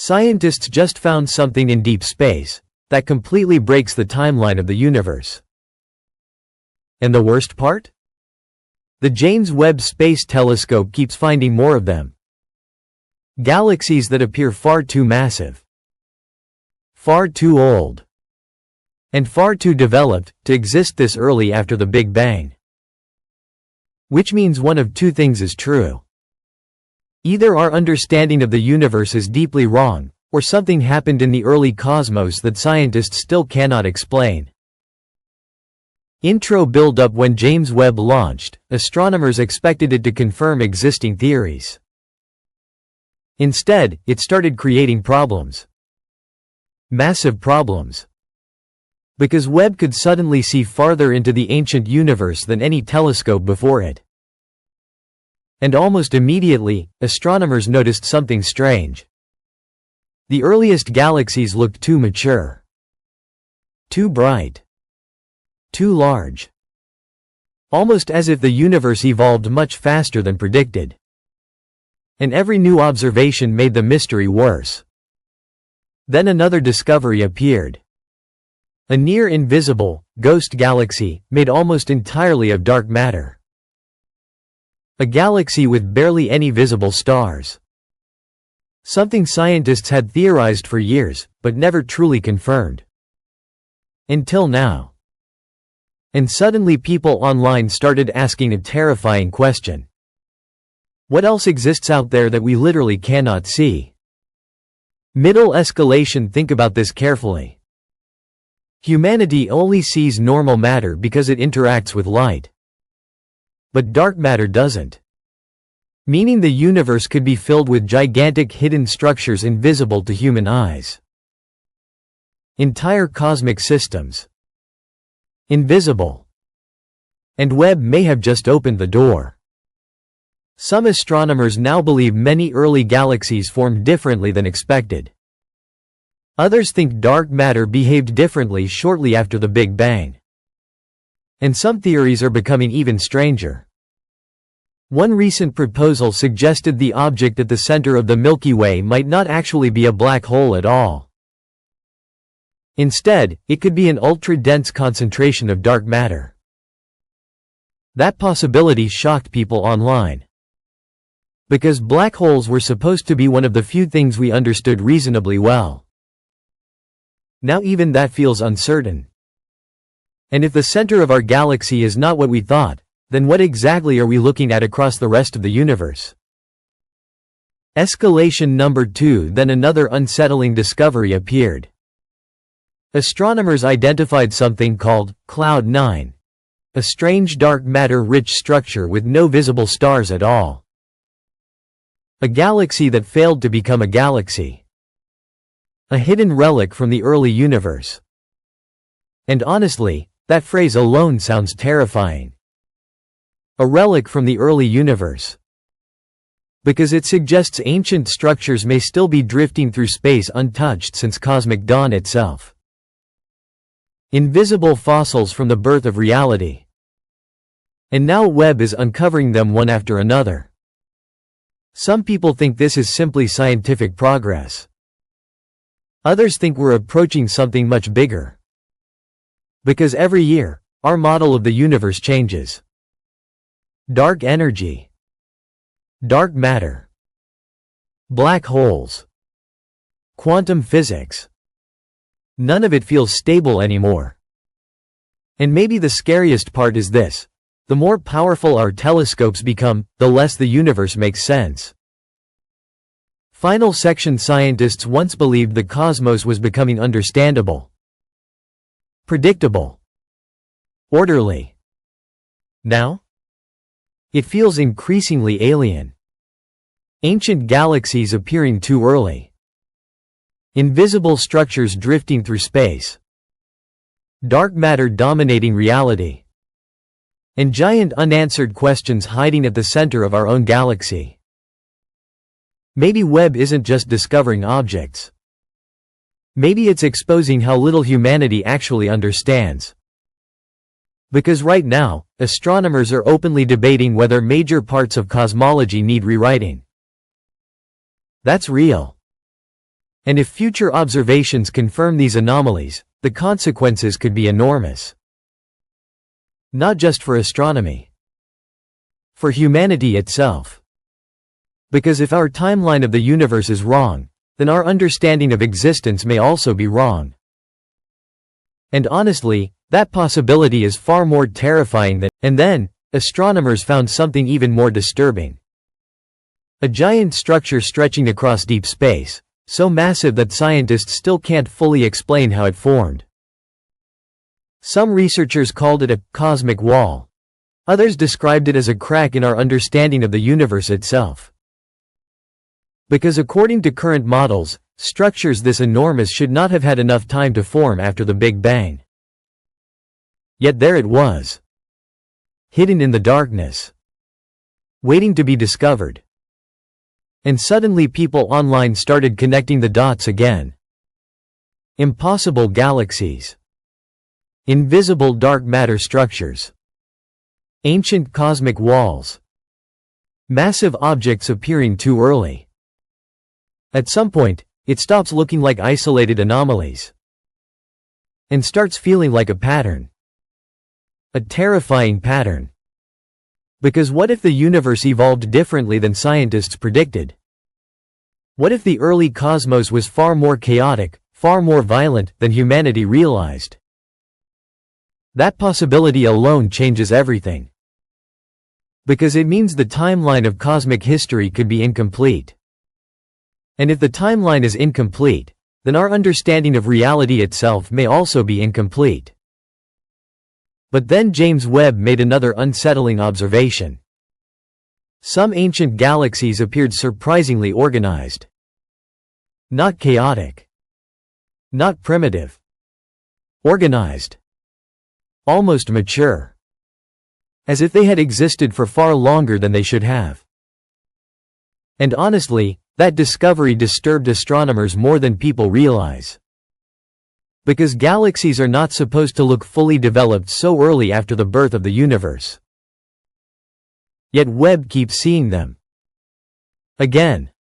Scientists just found something in deep space that completely breaks the timeline of the universe. And the worst part? The James Webb Space Telescope keeps finding more of them. Galaxies that appear far too massive, far too old, and far too developed to exist this early after the Big Bang. Which means one of two things is true. Either our understanding of the universe is deeply wrong, or something happened in the early cosmos that scientists still cannot explain. Intro build-up. When James Webb launched, astronomers expected it to confirm existing theories. Instead, it started creating problems. Massive problems. Because Webb could suddenly see farther into the ancient universe than any telescope before it. And almost immediately, astronomers noticed something strange. The earliest galaxies looked too mature, too bright, too large. Almost as if the universe evolved much faster than predicted. And every new observation made the mystery worse. Then another discovery appeared. A near-invisible, ghost galaxy, made almost entirely of dark matter. A galaxy with barely any visible stars. Something scientists had theorized for years, but never truly confirmed. Until now. And suddenly people online started asking a terrifying question. What else exists out there that we literally cannot see? Middle escalation. Think about this carefully. Humanity only sees normal matter because it interacts with light. But dark matter doesn't. Meaning the universe could be filled with gigantic hidden structures invisible to human eyes. Entire cosmic systems. Invisible. And Webb may have just opened the door. Some astronomers now believe many early galaxies formed differently than expected. Others think dark matter behaved differently shortly after the Big Bang. And some theories are becoming even stranger. One recent proposal suggested the object at the center of the Milky Way might not actually be a black hole at all. Instead, it could be an ultra-dense concentration of dark matter. That possibility shocked people online. Because black holes were supposed to be one of the few things we understood reasonably well. Now even that feels uncertain. And if the center of our galaxy is not what we thought, then what exactly are we looking at across the rest of the universe? Escalation number 2. Then another unsettling discovery appeared. Astronomers identified something called Cloud 9, a strange dark matter-rich structure with no visible stars at all. A galaxy that failed to become a galaxy. A hidden relic from the early universe. And honestly, that phrase alone sounds terrifying. A relic from the early universe. Because it suggests ancient structures may still be drifting through space untouched since cosmic dawn itself. Invisible fossils from the birth of reality. And now Webb is uncovering them one after another. Some people think this is simply scientific progress. Others think we're approaching something much bigger. Because every year, our model of the universe changes. Dark energy. Dark matter. Black holes. Quantum physics. None of it feels stable anymore. And maybe the scariest part is this: the more powerful our telescopes become, the less the universe makes sense. Final section. Scientists once believed the cosmos was becoming understandable, predictable, orderly. Now? It feels increasingly alien. Ancient galaxies appearing too early. Invisible structures drifting through space. Dark matter dominating reality. And giant unanswered questions hiding at the center of our own galaxy. Maybe Webb isn't just discovering objects. Maybe it's exposing how little humanity actually understands. Because right now, astronomers are openly debating whether major parts of cosmology need rewriting. That's real. And if future observations confirm these anomalies, the consequences could be enormous. Not just for astronomy. For humanity itself. Because if our timeline of the universe is wrong, then our understanding of existence may also be wrong. And honestly, that possibility is far more terrifying than— And then, astronomers found something even more disturbing. A giant structure stretching across deep space, so massive that scientists still can't fully explain how it formed. Some researchers called it a cosmic wall. Others described it as a crack in our understanding of the universe itself. Because according to current models, structures this enormous should not have had enough time to form after the Big Bang. Yet there it was. Hidden in the darkness. Waiting to be discovered. And suddenly people online started connecting the dots again. Impossible galaxies. Invisible dark matter structures. Ancient cosmic walls. Massive objects appearing too early. At some point, it stops looking like isolated anomalies. And starts feeling like a pattern. A terrifying pattern. Because what if the universe evolved differently than scientists predicted? What if the early cosmos was far more chaotic, far more violent than humanity realized? That possibility alone changes everything. Because it means the timeline of cosmic history could be incomplete. And if the timeline is incomplete, then our understanding of reality itself may also be incomplete. But then James Webb made another unsettling observation. Some ancient galaxies appeared surprisingly organized. Not chaotic. Not primitive. Organized. Almost mature. As if they had existed for far longer than they should have. And honestly, that discovery disturbed astronomers more than people realize. Because galaxies are not supposed to look fully developed so early after the birth of the universe. Yet Webb keeps seeing them. Again.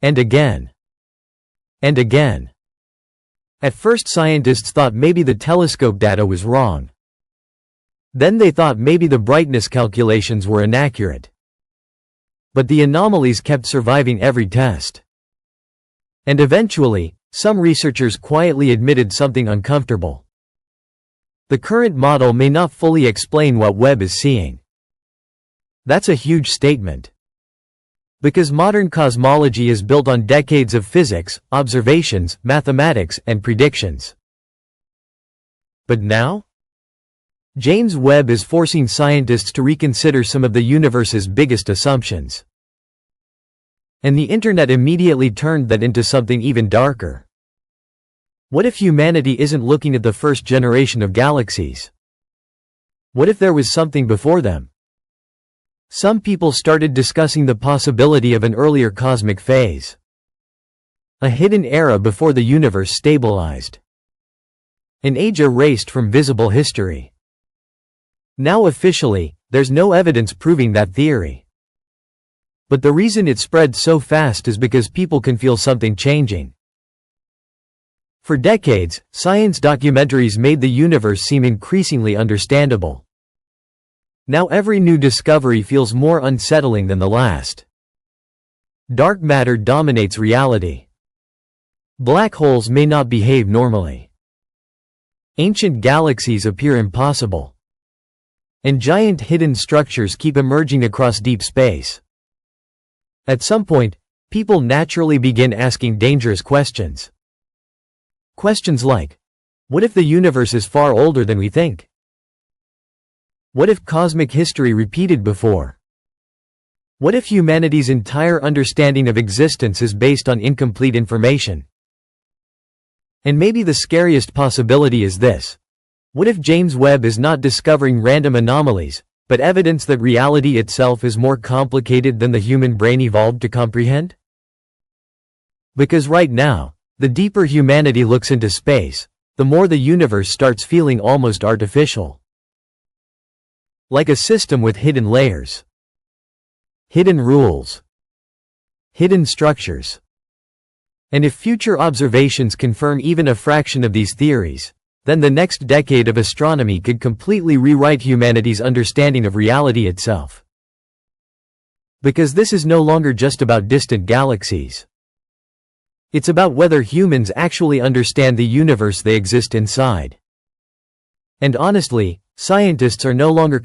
And again. And again. At first scientists thought maybe the telescope data was wrong. Then they thought maybe the brightness calculations were inaccurate. But the anomalies kept surviving every test. And eventually, some researchers quietly admitted something uncomfortable. The current model may not fully explain what Webb is seeing. That's a huge statement. Because modern cosmology is built on decades of physics, observations, mathematics, and predictions. But now? James Webb is forcing scientists to reconsider some of the universe's biggest assumptions. And the internet immediately turned that into something even darker. What if humanity isn't looking at the first generation of galaxies? What if there was something before them? Some people started discussing the possibility of an earlier cosmic phase. A hidden era before the universe stabilized. An age erased from visible history. Now officially, there's no evidence proving that theory. But the reason it spread so fast is because people can feel something changing. For decades, science documentaries made the universe seem increasingly understandable. Now every new discovery feels more unsettling than the last. Dark matter dominates reality. Black holes may not behave normally. Ancient galaxies appear impossible. And giant hidden structures keep emerging across deep space. At some point, people naturally begin asking dangerous questions. Questions like, what if the universe is far older than we think? What if cosmic history repeated before? What if humanity's entire understanding of existence is based on incomplete information? And maybe the scariest possibility is this. What if James Webb is not discovering random anomalies, but evidence that reality itself is more complicated than the human brain evolved to comprehend? Because right now, the deeper humanity looks into space, the more the universe starts feeling almost artificial. Like a system with hidden layers. Hidden rules. Hidden structures. And if future observations confirm even a fraction of these theories, then the next decade of astronomy could completely rewrite humanity's understanding of reality itself. Because this is no longer just about distant galaxies. It's about whether humans actually understand the universe they exist inside. And honestly, scientists are no longer